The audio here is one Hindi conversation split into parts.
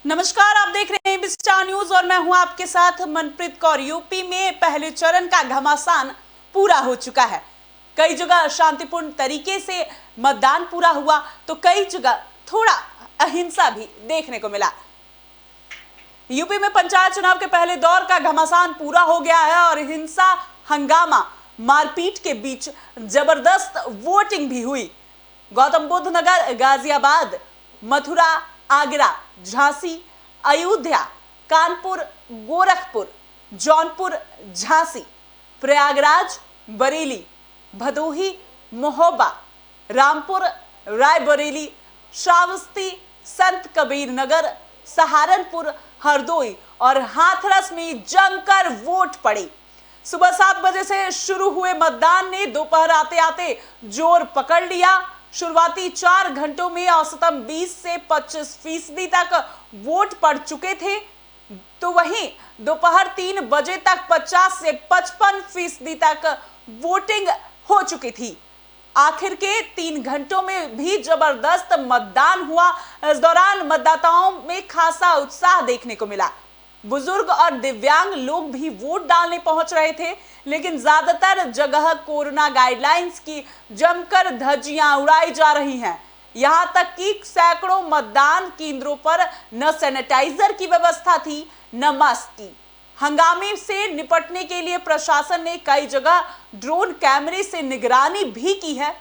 नमस्कार, आप देख रहे हैं स्टार न्यूज और मैं हूं आपके साथ मनप्रीत कौर। यूपी में पहले चरण का घमासान पूरा हो चुका है। कई जगह शांतिपूर्ण तरीके से मतदान पूरा हुआ तो कई जगह थोड़ा अहिंसा भी देखने को मिला। यूपी में पंचायत चुनाव के पहले दौर का घमासान पूरा हो गया है और हिंसा, हंगामा, मारपीट के बीच जबरदस्त वोटिंग भी हुई। गौतम बुद्ध नगर, गाजियाबाद, मथुरा, आगरा, झांसी, अयोध्या, कानपुर, गोरखपुर, जौनपुर, झांसी, प्रयागराज, बरेली, भदोही, महोबा, रामपुर, रायबरेली, श्रावस्ती, संत कबीर नगर, सहारनपुर, हरदोई और हाथरस में जमकर वोट पड़े। सुबह 7 बजे से शुरू हुए मतदान ने दोपहर आते आते जोर पकड़ लिया। शुरुआती 4 घंटों में औसतन 20 से 25% तक वोट पड़ चुके थे, तो वहीं दोपहर 3 बजे तक 50 से 55% तक वोटिंग हो चुकी थी। आखिर के 3 घंटों में भी जबरदस्त मतदान हुआ। इस दौरान मतदाताओं में खासा उत्साह देखने को मिला। बुजुर्ग और दिव्यांग लोग भी वोट डालने पहुंच रहे थे, लेकिन ज्यादातर जगह कोरोना गाइडलाइंस की जमकर धज्जियां उड़ाई जा रही हैं। यहां तक कि सैकड़ों मतदान केंद्रों पर न सैनिटाइजर की व्यवस्था थी, न मास्क की। हंगामे से निपटने के लिए प्रशासन ने कई जगह ड्रोन कैमरे से निगरानी भी की है।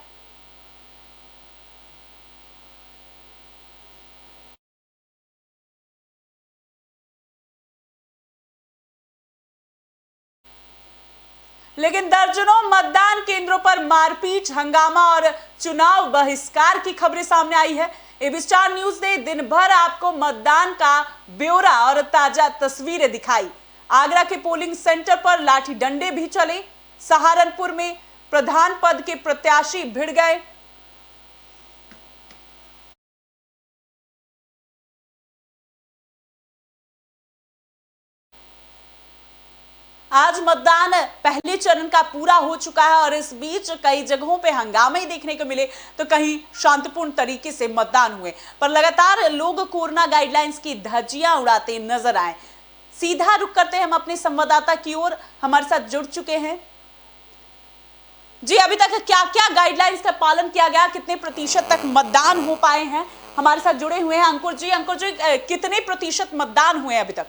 लेकिन दर्जनों मतदान केंद्रों पर मारपीट, हंगामा और चुनाव बहिष्कार की खबरें सामने आई है। एबी स्टार न्यूज ने दिन भर आपको मतदान का ब्यौरा और ताजा तस्वीरें दिखाई। आगरा के पोलिंग सेंटर पर लाठी डंडे भी चले। सहारनपुर में प्रधान पद के प्रत्याशी भिड़ गए। आज मतदान पहले चरण का पूरा हो चुका है और इस बीच कई जगहों पे हंगामे देखने को मिले तो कहीं शांतिपूर्ण तरीके से मतदान हुए, पर लगातार लोग कोरोना गाइडलाइंस की धज्जियां उड़ाते नजर आए। सीधा रुख करते हैं हम अपने संवाददाता की ओर, हमारे साथ जुड़ चुके हैं। जी, अभी तक क्या क्या गाइडलाइंस का पालन किया गया, कितने प्रतिशत तक मतदान हो पाए हैं? हमारे साथ जुड़े हुए हैं अंकुर जी। अंकुर जी, कितने प्रतिशत मतदान हुए अभी तक?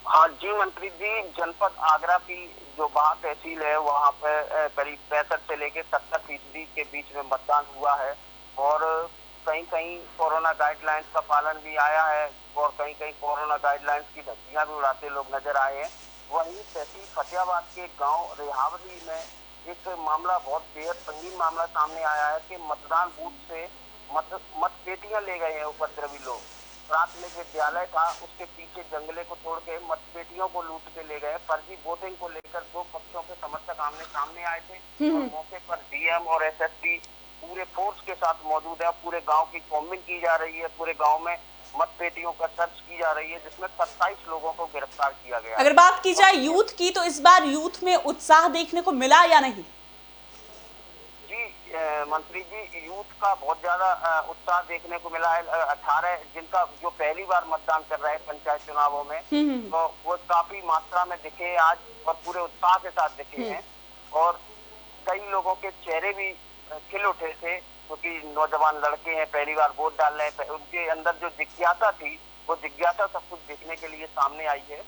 हाँ जी मंत्री जी, जनपद आगरा की जो बाह तहसील है वहाँ पे करीब 65 से लेके 70% के बीच में मतदान हुआ है और कहीं कहीं कोरोना गाइडलाइंस का पालन भी आया है और कहीं कहीं कोरोना गाइडलाइंस की धज्जियां भी उड़ाते लोग नजर आए हैं। वहीं तहसील फतेहाबाद के गांव रेहावली में एक मामला, बहुत बेहद संगीन मामला सामने आया है कि मतदान बूथ से मत पेटियां ले गए हैं उपद्रवी लोग। प्राथमिक विद्यालय था, उसके पीछे जंगले को तोड़ के मतपेटियों को लूट के ले गए। फर्जी वोटिंग को लेकर 2 पक्षों के समर्थक आमने सामने आए थे और मौके पर डीएम और एसएसपी पूरे फोर्स के साथ मौजूद है। पूरे गांव की कॉम्बिंग की जा रही है, पूरे गांव में मतपेटियों का सर्च की जा रही है, जिसमें 27 लोगों को गिरफ्तार किया गया। अगर बात की जाए यूथ की, तो इस बार यूथ में उत्साह देखने को मिला या नहीं? मंत्री जी, यूथ का बहुत ज्यादा उत्साह देखने को मिला है। 18 जिनका जो पहली बार मतदान कर रहे हैं पंचायत चुनावों में, तो वो काफी मात्रा में दिखे आज और पूरे उत्साह के साथ दिखे हैं और कई लोगों के चेहरे भी खिल उठे थे, क्योंकि नौजवान लड़के हैं, पहली बार वोट डाल रहे हैं। उनके अंदर जो जिज्ञासा थी, वो जिज्ञासा सब कुछ देखने के लिए सामने आई है।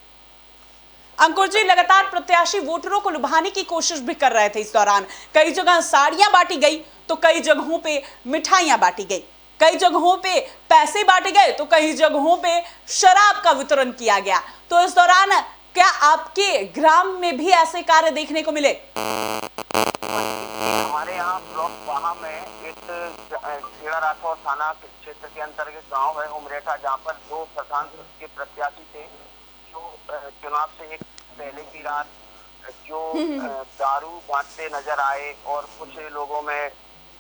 अंकुर जी, लगातार प्रत्याशी वोटरों को लुभाने की कोशिश भी कर रहे थे। इस दौरान कई जगह साड़ियां बांटी गई तो कई जगहों पे मिठाइयां बांटी गई, कई जगहों पे पैसे बांटे गए तो कई जगहों पे शराब का वितरण किया गया। तो इस दौरान क्या आपके ग्राम में भी ऐसे कार्य देखने को मिले? हमारे यहाँ ब्लॉक बाहा में एक खेड़ा राठौर थाना क्षेत्र के अंतर्गत गाँव है उमरेठा, जहाँ पर 2 प्रधान के प्रत्याशी थे जो चुनाव से एक पहले की रात जो दारू बांटते नजर आए और कुछ लोगों में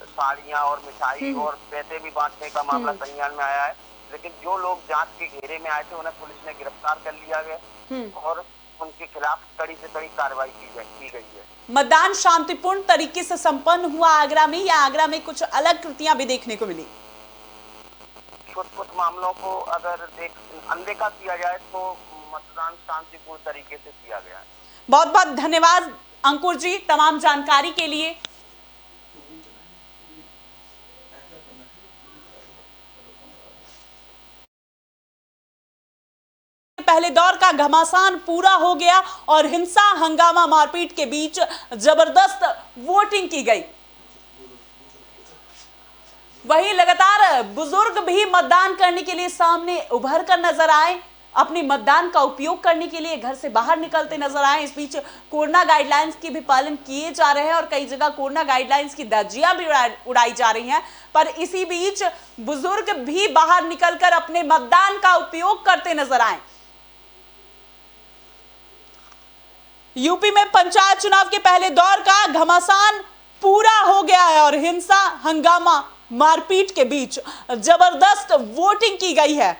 साड़ियां और मिठाई और पैसे भी बांटने का मामला संज्ञान में आया है। लेकिन जो लोग जांच के घेरे में आए थे उन्हें पुलिस ने गिरफ्तार कर लिया गया और उनके खिलाफ कड़ी से कड़ी कार्रवाई की गई है। मतदान शांतिपूर्ण तरीके से संपन्न हुआ आगरा में, या आगरा में कुछ अलग कृतियां भी देखने को मिली? कुछ मामलों को अगर अनदेखा किया जाए तो मतदान शांतिपूर्ण तरीके से किया गया है। बहुत बहुत धन्यवाद अंकुर जी तमाम जानकारी के लिए। पहले दौर का घमासान पूरा हो गया और हिंसा हंगामा मारपीट के बीच जबरदस्त वोटिंग की गई। वहीं लगातार बुजुर्ग भी मतदान करने के लिए सामने उभर कर नजर आए, अपनी मतदान का उपयोग करने के लिए घर से बाहर निकलते नजर आए। इस बीच कोरोना गाइडलाइंस की भी पालन किए जा रहे हैं और कई जगह कोरोना गाइडलाइंस की धज्जियां भी उड़ाई जा रही हैं, पर इसी बीच बुजुर्ग भी बाहर निकलकर अपने मतदान का उपयोग करते नजर आए। यूपी में पंचायत चुनाव के पहले दौर का घमासान पूरा हो गया है और हिंसा हंगामा मारपीट के बीच जबरदस्त वोटिंग की गई है।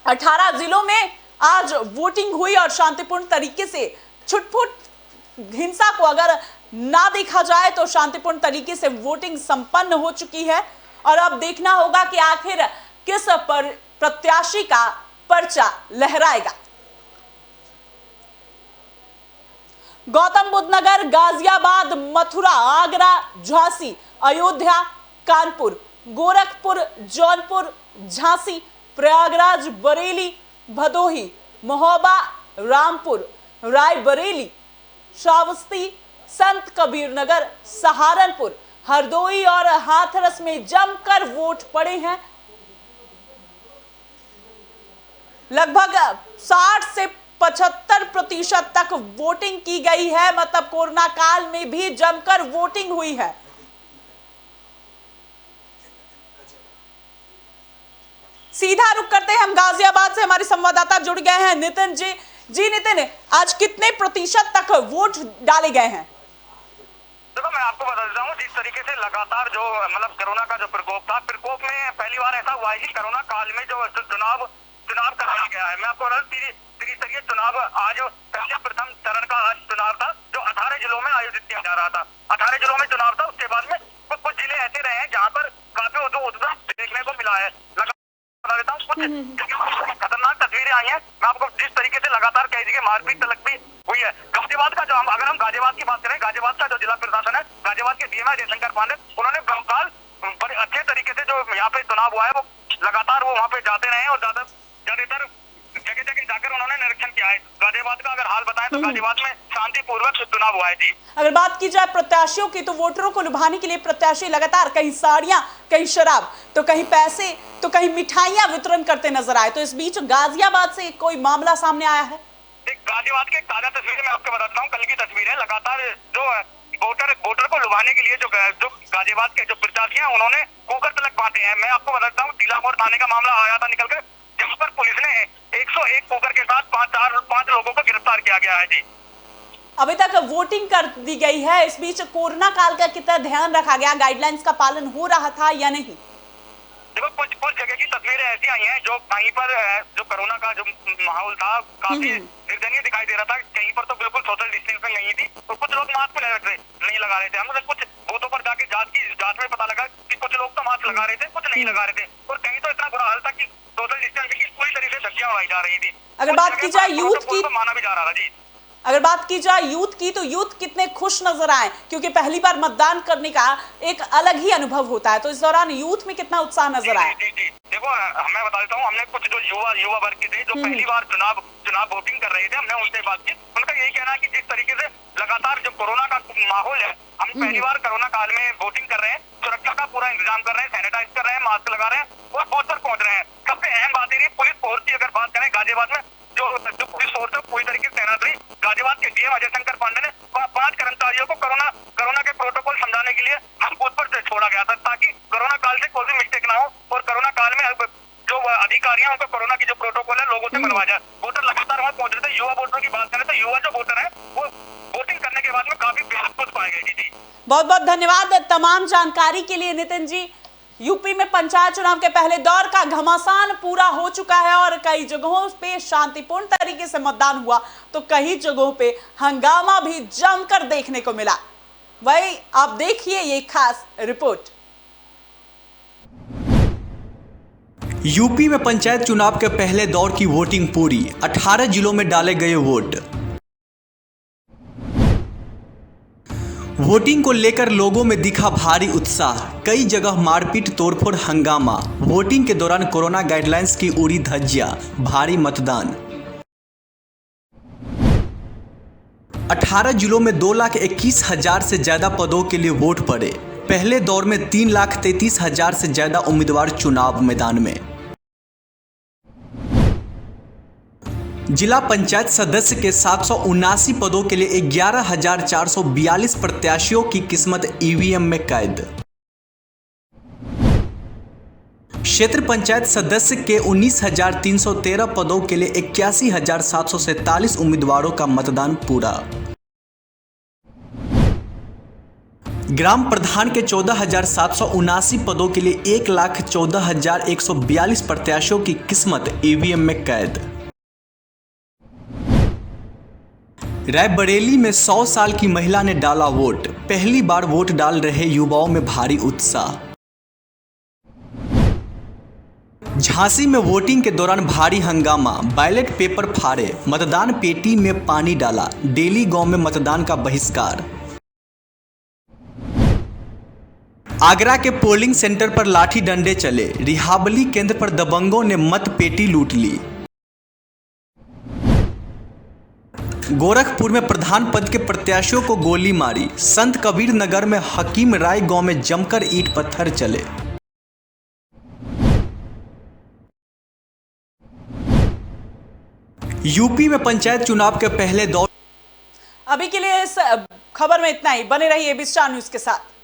18 जिलों में आज वोटिंग हुई और शांतिपूर्ण तरीके से छुटपुट हिंसा को अगर ना देखा जाए तो शांतिपूर्ण तरीके से वोटिंग संपन्न हो चुकी है। और अब देखना होगा कि आखिर किस प्रत्याशी का पर्चा लहराएगा। गौतम बुद्ध नगर, गाजियाबाद, मथुरा, आगरा, झांसी, अयोध्या, कानपुर, गोरखपुर, जौनपुर, झांसी, प्रयागराज, बरेली, भदोही, महोबा, रामपुर, रायबरेली, श्रावस्ती, संत कबीर नगर, सहारनपुर, हरदोई और हाथरस में जमकर वोट पड़े हैं। लगभग 60 से 75% तक वोटिंग की गई है, मतलब कोरोना काल में भी जमकर वोटिंग हुई है। सीधा रुक करते हैं हम गाजियाबाद से, हमारे संवाददाता जुड़ गए हैं नितिन जी। जी नितिन, आज कितने प्रतिशत तक वोट डाले गए हैं? देखो मैं आपको बता देता हूँ, जिस तरीके से लगातार जो मतलब कोरोना का जो प्रकोप था, प्रकोप में पहली बार ऐसा हुआ है कि कोरोना काल में जो चुनाव कराया गया है। मैं आपको बता दूं त्रिस्तरीय चुनाव आज पहले प्रथम चरण का आज चुनाव था जो 18 जिलों में आयोजित किया जा रहा था। 18 जिलों में चुनाव था। उसके बाद में कुछ जिले ऐसे रहे हैं जहाँ पर काफी उत्साह देखने को मिला है। बता देता हूँ कुछ खतरनाक तस्वीरें आई हैं। मैं आपको जिस तरीके से लगातार कह दीजिए मारपीट तक भी हुई है। गाजियाबाद का जो अगर हम गाजियाबाद की बात करें, गाजियाबाद का जो जिला प्रशासन है, गाजियाबाद के डीएम जयशंकर पांडे, उन्होंने बहरहाल बड़े अच्छे तरीके से जो यहाँ पे चुनाव हुआ है वो लगातार वो वहाँ पे जाते रहे और ज्यादातर जगह जगह जाकर उन्होंने निरीक्षण किया है। गाजियाबाद का अगर हाल बताएं तो गाजियाबाद में शांतिपूर्वक चुनाव हुआ है। जी, अगर बात की जाए प्रत्याशियों की तो वोटरों को लुभाने के लिए प्रत्याशी लगातार कहीं साड़ियां, कहीं शराब, तो कहीं पैसे, तो कहीं मिठाइयां वितरण करते नजर आए। तो इस बीच गाजियाबाद से कोई मामला सामने आया है? गाजियाबाद की एक ताजा तस्वीर मैं आपको बताता हूँ, कल की तस्वीर है। लगातार जो वोटर को लुभाने के लिए जो गाजियाबाद के जो प्रत्याशी हैं उन्होंने कुकर तलक बांटे हैं। मैं आपको बताता हूँ टीलामोड़ थाने का मामला आया था निकलकर, जहाँ पर पुलिस ने 101 कुकर के साथ 5 लोगों को गिरफ्तार किया गया है। जी, अभी तक वोटिंग कर दी गई है। इस बीच कोरोना काल का कितना ध्यान रखा गया, गाइडलाइंस का पालन हो रहा था या नहीं? देखो कुछ जगह की तस्वीरें ऐसी आई हैं जो कहीं पर जो कोरोना का जो माहौल था काफी निर्दयनीय दिखाई दे रहा था। कहीं पर तो बिल्कुल सोशल डिस्टेंसिंग नहीं थी और कुछ लोग मास्क नहीं लगा रहे थे। हम लोग कुछ बूथों पर जाके जांच में पता लगा कि कुछ लोग तो मास्क लगा रहे थे, कुछ नहीं लगा रहे थे और कहीं तो इतना बुरा हाल था कि सोशल डिस्टेंसिंग की पूरी तरीके से धज्जियां उड़ाई जा रही थी। अगर बात की जाए यूथ की, माना भी जा रहा था। जी, अगर बात की जाए यूथ की तो यूथ कितने खुश नजर आए, क्योंकि पहली बार मतदान करने का एक अलग ही अनुभव होता है। तो इस दौरान यूथ में कितना उत्साह नजर आया? जी, देखो मैं बता देता हूँ, हमने कुछ जो युवा वर्ग के थे जो पहली बार चुनाव वोटिंग कर रहे थे, हमने उनसे बात की। उनका यही कहना है कि जिस तरीके से लगातार जो कोरोना का माहौल है, हम पहली बार कोरोना काल में वोटिंग कर रहे हैं, सुरक्षा का पूरा इंतजाम कर रहे हैं, सैनिटाइज कर रहे हैं, मास्क लगा रहे हैं और बूथ पर पहुंच रहे हैं। सबसे अहम बात है पुलिस फोर्स की अगर बात करें, गाजियाबाद में जो पुलिस फोर्स है पूरी तरीके से तैनात रही। गाजियाबाद के डीएम जयशंकर पांडे ने 5 कर्मचारियों को कोरोना के प्रोटोकॉल समझाने के लिए हम बूथ पर छोड़ा गया था, ताकि कोरोना काल से कोई भी मिस्टेक ना हो और कोरोना काल में जो अधिकारी हैं उनको कोरोना की जो प्रोटोकॉल है लोगों से बनवाया जाए। वोटर लगातार वहाँ पहुंच रहे थे। युवा वोटरों की बात करें तो युवा जो वोटर है वो वोटिंग करने के बाद में काफी बेहद खुश पाए गए। जी, बहुत बहुत धन्यवाद तमाम जानकारी के लिए नितिन जी। यूपी में पंचायत चुनाव के पहले दौर का घमासान पूरा हो चुका है और कई जगहों पे शांतिपूर्ण तरीके से मतदान हुआ तो कई जगहों पे हंगामा भी जमकर देखने को मिला। वही आप देखिए ये खास रिपोर्ट। यूपी में पंचायत चुनाव के पहले दौर की वोटिंग पूरी, 18 जिलों में डाले गए वोट। वोटिंग को लेकर लोगों में दिखा भारी उत्साह, कई जगह मारपीट तोड़फोड़ हंगामा। वोटिंग के दौरान कोरोना गाइडलाइंस की उड़ी धज्जियां, भारी मतदान। 18 जिलों में 2,21,000 से ज्यादा पदों के लिए वोट पड़े। पहले दौर में 3,33,000 से ज्यादा उम्मीदवार चुनाव मैदान में। जिला पंचायत सदस्य के 779 पदों के लिए 11,442 प्रत्याशियों की किस्मत ईवीएम में कैद। क्षेत्र पंचायत सदस्य के 19,313 पदों के लिए 81,747 उम्मीदवारों का मतदान पूरा। ग्राम प्रधान के 14,779 पदों के लिए 1,14,142 प्रत्याशियों की किस्मत ईवीएम में कैद। रायबरेली में 100 साल की महिला ने डाला वोट, पहली बार वोट डाल रहे युवाओं में भारी उत्साह। झांसी में वोटिंग के दौरान भारी हंगामा, बैलेट पेपर फाड़े, मतदान पेटी में पानी डाला, डेली गांव में मतदान का बहिष्कार। आगरा के पोलिंग सेंटर पर लाठी डंडे चले, रिहाबली केंद्र पर दबंगों ने मत पेटी लूट ली। गोरखपुर में प्रधान पद के प्रत्याशियों को गोली मारी, संत कबीर नगर में हकीम राय गांव में जमकर ईंट पत्थर चले। यूपी में पंचायत चुनाव के पहले दौर। अभी के लिए इस खबर में इतना ही। बने रहिए एबी स्टार न्यूज के साथ।